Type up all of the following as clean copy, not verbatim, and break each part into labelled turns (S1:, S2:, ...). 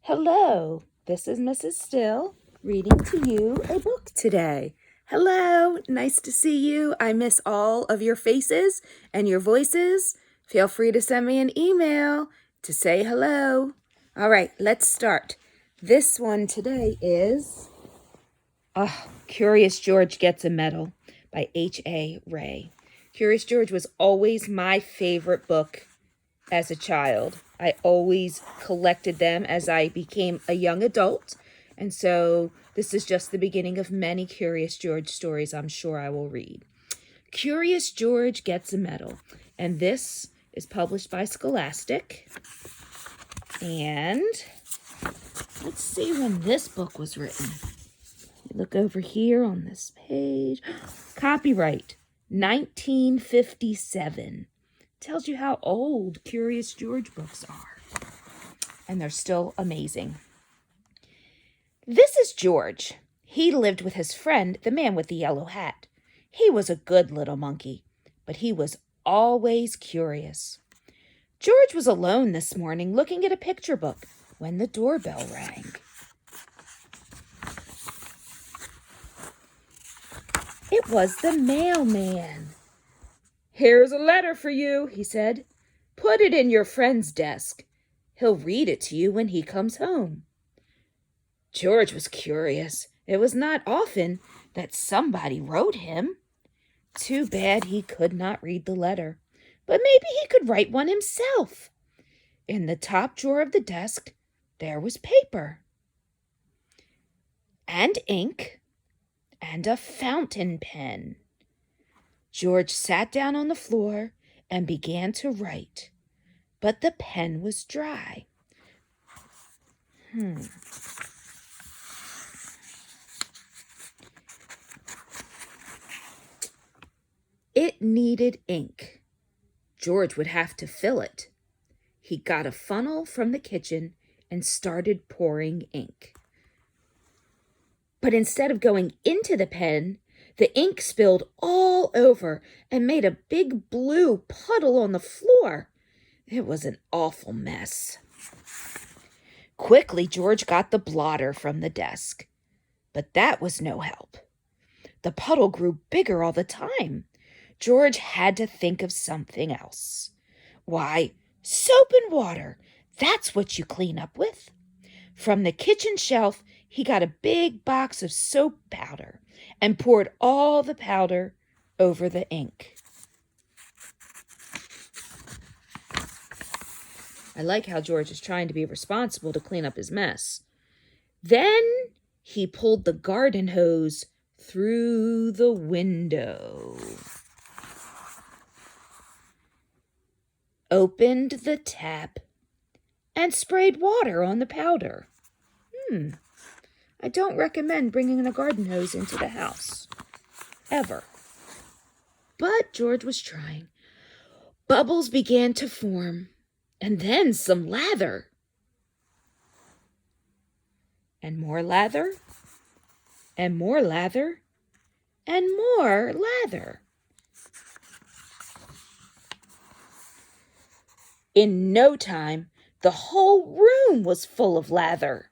S1: Hello, this is Mrs. Still reading to you a book today. Hello, nice to see you. I miss all of your faces and your voices. Feel free to send me an email to say hello. All right, let's start. This one today is Curious George Gets a Medal by H.A. Ray. Curious George was always my favorite book as a child. I always collected them as I became a young adult. And so this is just the beginning of many Curious George stories I'm sure I will read. Curious George Gets a Medal. And this is published by Scholastic. And let's see when this book was written. Look over here on this page. Copyright 1957. Tells you how old Curious George books are. And they're still amazing. This is George. He lived with his friend, the man with the yellow hat. He was a good little monkey, but he was always curious. George was alone this morning looking at a picture book when the doorbell rang. It was the mailman. "Here's a letter for you," he said. "Put it in your friend's desk. He'll read it to you when he comes home." George was curious. It was not often that somebody wrote him. Too bad he could not read the letter, but maybe he could write one himself. In the top drawer of the desk, there was paper and ink and a fountain pen. George sat down on the floor and began to write, but the pen was dry. It needed ink. George would have to fill it. He got a funnel from the kitchen and started pouring ink. But instead of going into the pen, the ink spilled all over and made a big blue puddle on the floor. It was an awful mess. Quickly, George got the blotter from the desk, but that was no help. The puddle grew bigger all the time. George had to think of something else. Why, soap and water, that's what you clean up with. From the kitchen shelf, he got a big box of soap powder and poured all the powder over the ink. I like how George is trying to be responsible to clean up his mess. Then he pulled the garden hose through the window, opened the tap, and sprayed water on the powder. I don't recommend bringing a garden hose into the house, ever. But George was trying. Bubbles began to form, and then some lather. And more lather, and more lather, and more lather. In no time, the whole room was full of lather.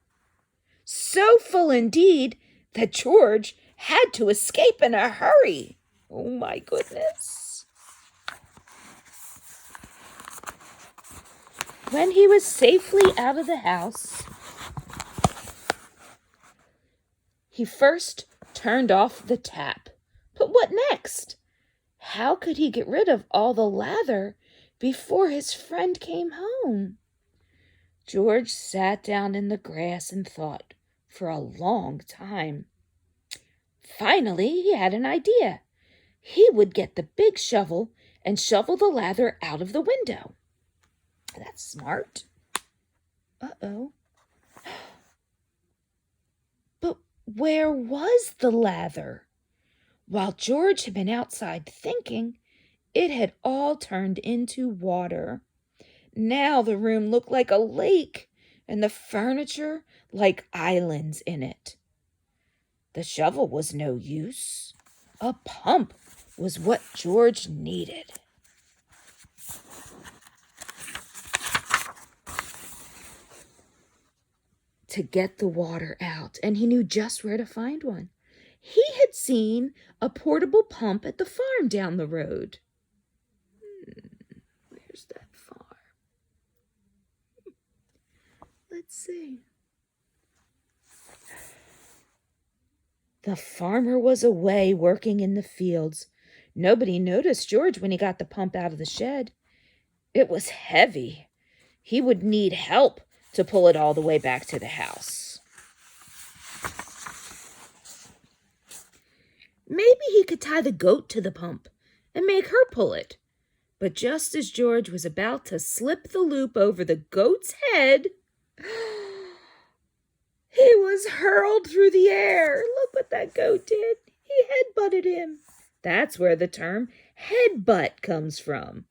S1: So full indeed that George had to escape in a hurry. Oh my goodness. When he was safely out of the house, he first turned off the tap. But what next? How could he get rid of all the lather before his friend came home? George sat down in the grass and thought for a long time. Finally, he had an idea. He would get the big shovel and shovel the lather out of the window. That's smart. Uh-oh. But where was the lather? While George had been outside thinking, it had all turned into water. Now the room looked like a lake, and the furniture like islands in it. The shovel was no use. A pump was what George needed. to get the water out, and he knew just where to find one. He had seen a portable pump at the farm down the road. Where's that farm? Let's see. The farmer was away working in the fields. Nobody noticed George when he got the pump out of the shed. It was heavy. He would need help to pull it all the way back to the house. Maybe he could tie the goat to the pump and make her pull it. But just as George was about to slip the loop over the goat's head, he was hurled through the air. Look what that goat did. He headbutted him. That's where the term headbutt comes from.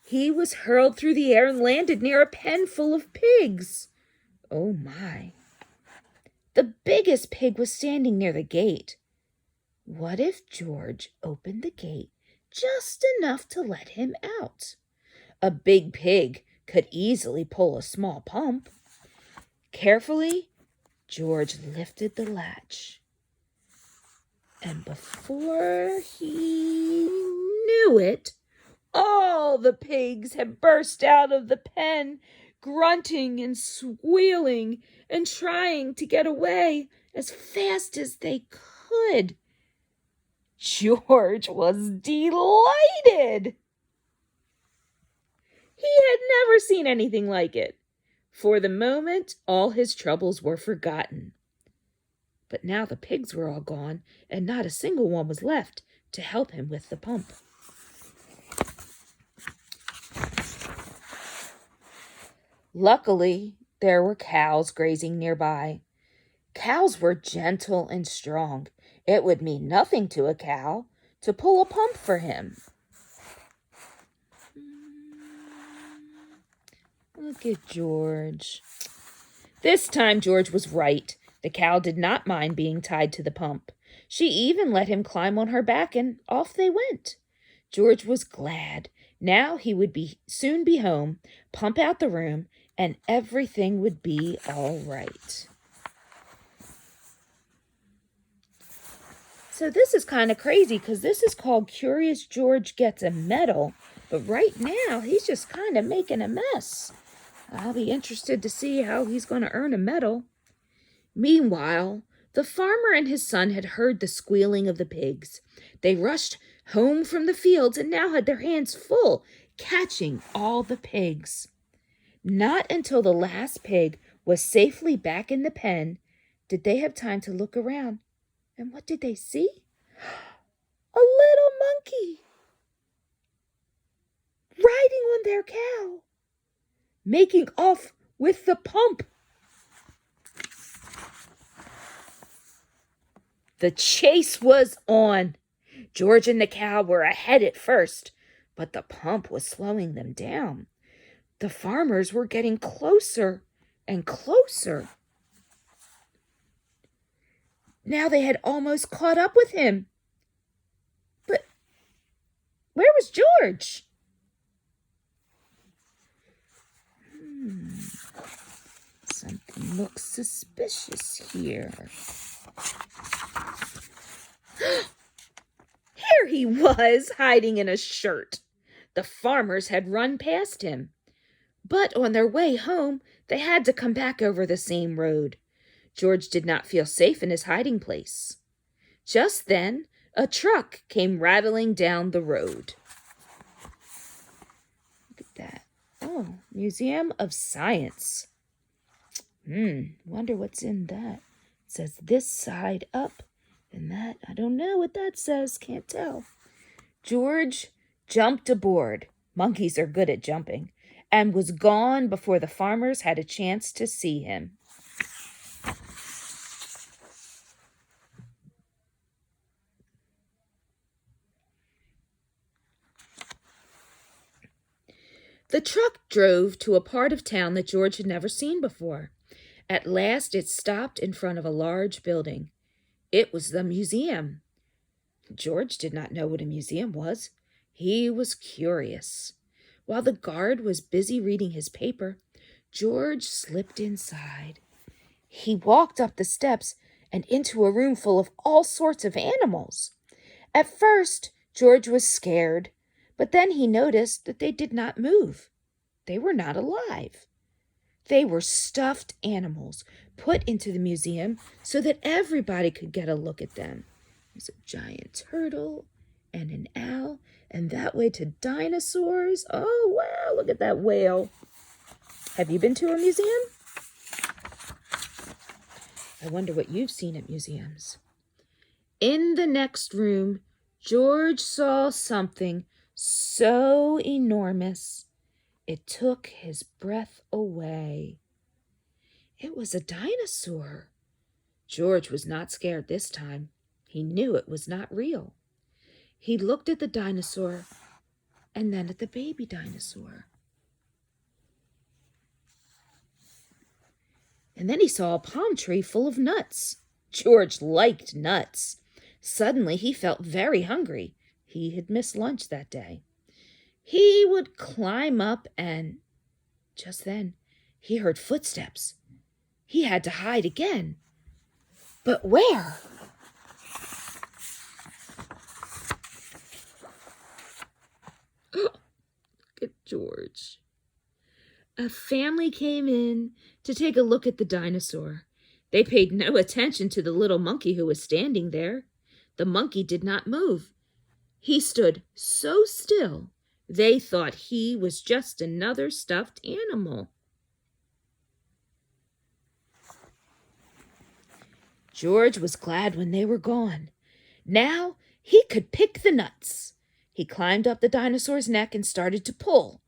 S1: He was hurled through the air and landed near a pen full of pigs. Oh my. The biggest pig was standing near the gate. What if George opened the gate just enough to let him out? A big pig could easily pull a small pump. Carefully, George lifted the latch. And before he knew it, all the pigs had burst out of the pen, grunting and squealing and trying to get away as fast as they could. George was delighted. He had never seen anything like it. For the moment, all his troubles were forgotten. But now the pigs were all gone, and not a single one was left to help him with the pump. Luckily, there were cows grazing nearby. Cows were gentle and strong. It would mean nothing to a cow to pull a pump for him. Look at George. This time George was right. The cow did not mind being tied to the pump. She even let him climb on her back, and off they went. George was glad. Now he would soon be home, pump out the room, and everything would be all right. So this is kind of crazy because this is called Curious George Gets a Medal. But right now, he's just kind of making a mess. I'll be interested to see how he's going to earn a medal. Meanwhile, the farmer and his son had heard the squealing of the pigs. They rushed home from the fields and now had their hands full, catching all the pigs. Not until the last pig was safely back in the pen did they have time to look around. And what did they see? A little monkey riding on their cow, making off with the pump. The chase was on. George and the cow were ahead at first, but the pump was slowing them down. The farmers were getting closer and closer. Now they had almost caught up with him. But where was George? Something looks suspicious here. Here he was, hiding in a shirt. The farmers had run past him. But on their way home, they had to come back over the same road. George did not feel safe in his hiding place. Just then, a truck came rattling down the road. Look at that. Oh, Museum of Science. Wonder what's in that. It says this side up, and that, I don't know what that says, can't tell. George jumped aboard. Monkeys are good at jumping, and was gone before the farmers had a chance to see him. The truck drove to a part of town that George had never seen before. At last, it stopped in front of a large building. It was the museum. George did not know what a museum was. He was curious. While the guard was busy reading his paper, George slipped inside He walked up the steps and into a room full of all sorts of animals. At first, George was scared, but then he noticed that they did not move. They were not alive. They were stuffed animals put into the museum so that everybody could get a look at them. There's a giant turtle and an owl, and that way to dinosaurs. Oh, wow, look at that whale. Have you been to a museum? I wonder what you've seen at museums. In the next room, George saw something so enormous it took his breath away. It was a dinosaur. George was not scared this time. He knew it was not real. He looked at the dinosaur and then at the baby dinosaur. And then he saw a palm tree full of nuts. George liked nuts. Suddenly he felt very hungry. He had missed lunch that day. He would climb up and just then he heard footsteps. He had to hide again. But where? Look at George. A family came in to take a look at the dinosaur. They paid no attention to the little monkey who was standing there. The monkey did not move. He stood so still, they thought he was just another stuffed animal. George was glad when they were gone. Now he could pick the nuts. He climbed up the dinosaur's neck and started to pull.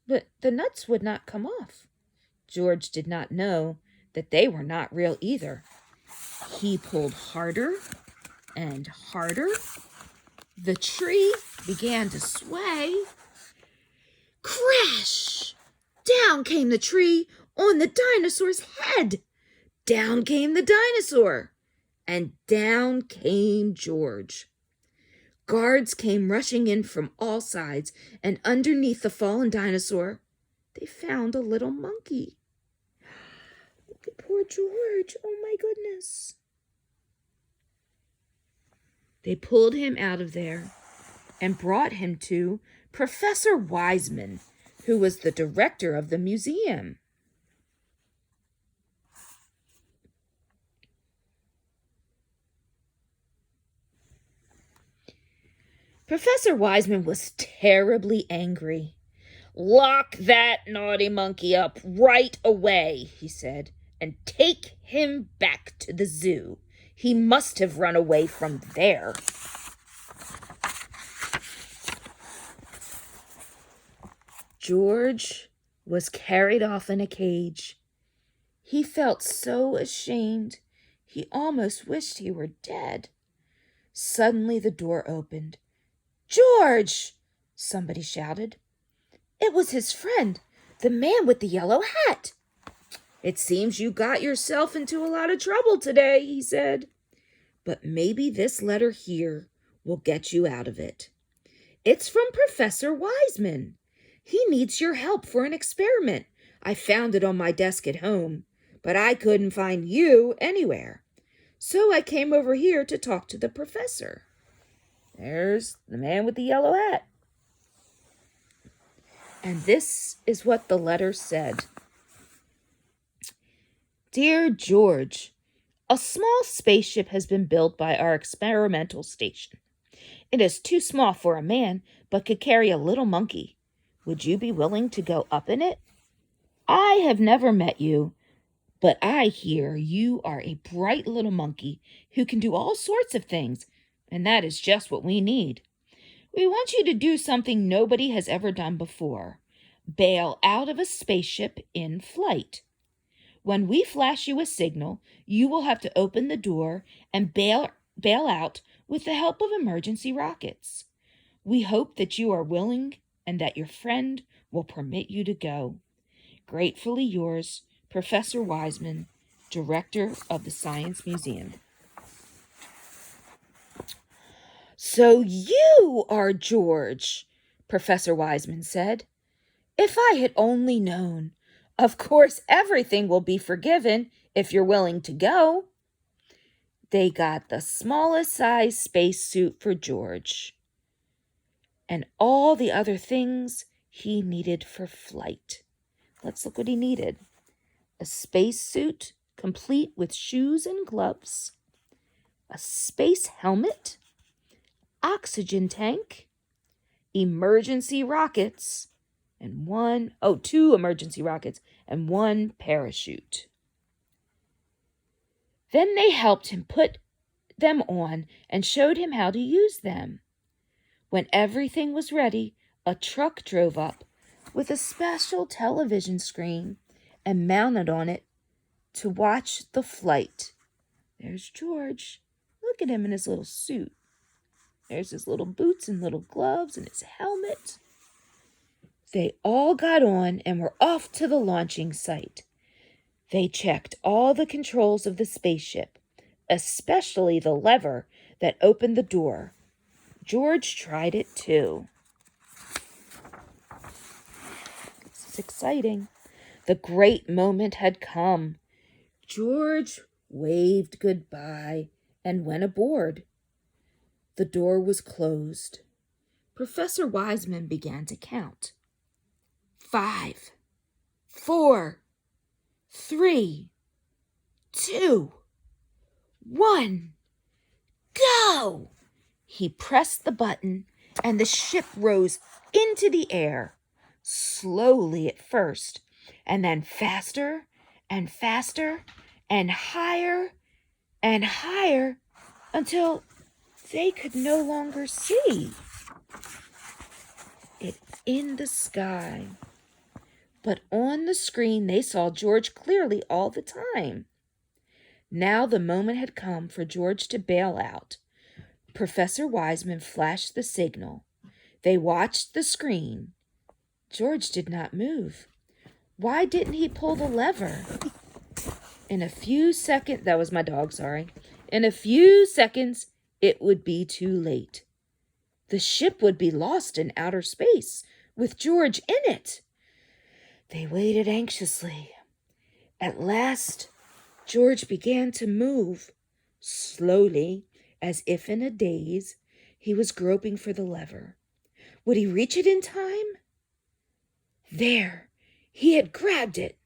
S1: But the nuts would not come off. George did not know that they were not real either. He pulled harder and harder. The tree began to sway. Crash! Down came the tree on the dinosaur's head. Down came the dinosaur. And down came George. Guards came rushing in from all sides, and underneath the fallen dinosaur, they found a little monkey. Look at poor George. Oh, my goodness. They pulled him out of there and brought him to Professor Wiseman, who was the director of the museum. Professor Wiseman was terribly angry. "Lock that naughty monkey up right away," he said, "and take him back to the zoo. He must have run away from there." George was carried off in a cage. He felt so ashamed, he almost wished he were dead. Suddenly the door opened. "George!" somebody shouted. It was his friend, the man with the yellow hat. "It seems you got yourself into a lot of trouble today," he said. "But maybe this letter here will get you out of it. It's from Professor Wiseman. He needs your help for an experiment. I found it on my desk at home, but I couldn't find you anywhere. So I came over here to talk to the professor." There's the man with the yellow hat. And this is what the letter said. "Dear George, a small spaceship has been built by our experimental station. It is too small for a man, but could carry a little monkey. Would you be willing to go up in it? I have never met you, but I hear you are a bright little monkey who can do all sorts of things, and that is just what we need. We want you to do something nobody has ever done before. Bail out of a spaceship in flight. When we flash you a signal, you will have to open the door and bail out with the help of emergency rockets. We hope that you are willing and that your friend will permit you to go. Gratefully yours, Professor Wiseman, Director of the Science Museum." "So you are George," Professor Wiseman said. "If I had only known. Of course, everything will be forgiven if you're willing to go. They got the smallest size spacesuit for George and all the other things he needed for flight. Let's look what he needed. A spacesuit complete with shoes and gloves, a space helmet, oxygen tank, emergency rockets, and two emergency rockets and one parachute. Then they helped him put them on and showed him how to use them. When everything was ready, a truck drove up with a special television screen and mounted on it to watch the flight. There's George. Look at him in his little suit. There's his little boots and little gloves and his helmet. They all got on and were off to the launching site. They checked all the controls of the spaceship, especially the lever that opened the door. George tried it too. This is exciting. The great moment had come. George waved goodbye and went aboard. The door was closed. Professor Wiseman began to count. 5, 4, 3, 2, 1, go! He pressed the button, and the ship rose into the air, slowly at first, and then faster and faster and higher, until they could no longer see it in the sky. But on the screen, they saw George clearly all the time. Now the moment had come for George to bail out. Professor Wiseman flashed the signal. They watched the screen. George did not move. Why didn't he pull the lever? In a few seconds, that was my dog, sorry. In a few seconds, it would be too late. The ship would be lost in outer space with George in it. They waited anxiously. At last, George began to move. Slowly, as if in a daze, he was groping for the lever. Would he reach it in time? There, he had grabbed it.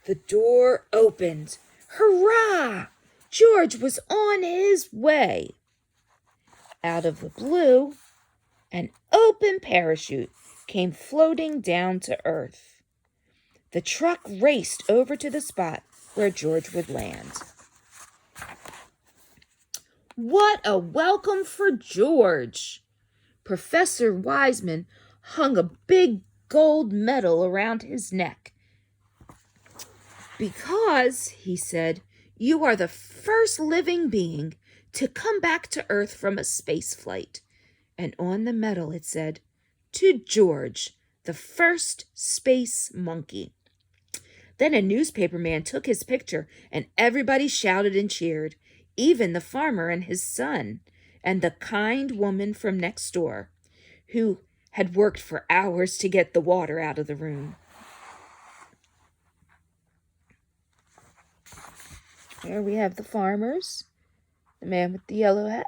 S1: The door opened. Hurrah! George was on his way. Out of the blue, an open parachute came floating down to earth. The truck raced over to the spot where George would land. What a welcome for George! Professor Wiseman hung a big gold medal around his neck. Because, he said, you are the first living being to come back to Earth from a space flight. And on the medal it said, to George, the first space monkey. Then a newspaper man took his picture and everybody shouted and cheered, even the farmer and his son, and the kind woman from next door, who had worked for hours to get the water out of the room. There we have the farmers, the man with the yellow hat,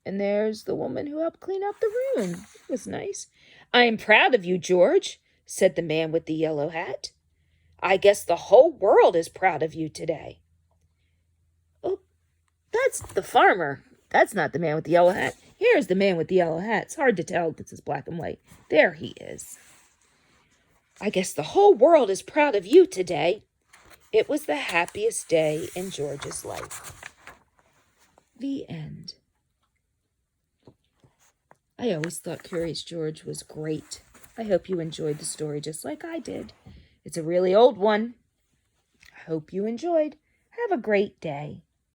S1: and there's the woman who helped clean up the room. It was nice. I am proud of you, George, said the man with the yellow hat. I guess the whole world is proud of you today. Oh, that's the farmer. That's not the man with the yellow hat. Here's the man with the yellow hat. It's hard to tell because it's black and white. There he is. I guess the whole world is proud of you today. It was the happiest day in George's life. The end. I always thought Curious George was great. I hope you enjoyed the story just like I did. It's a really old one. I hope you enjoyed. Have a great day.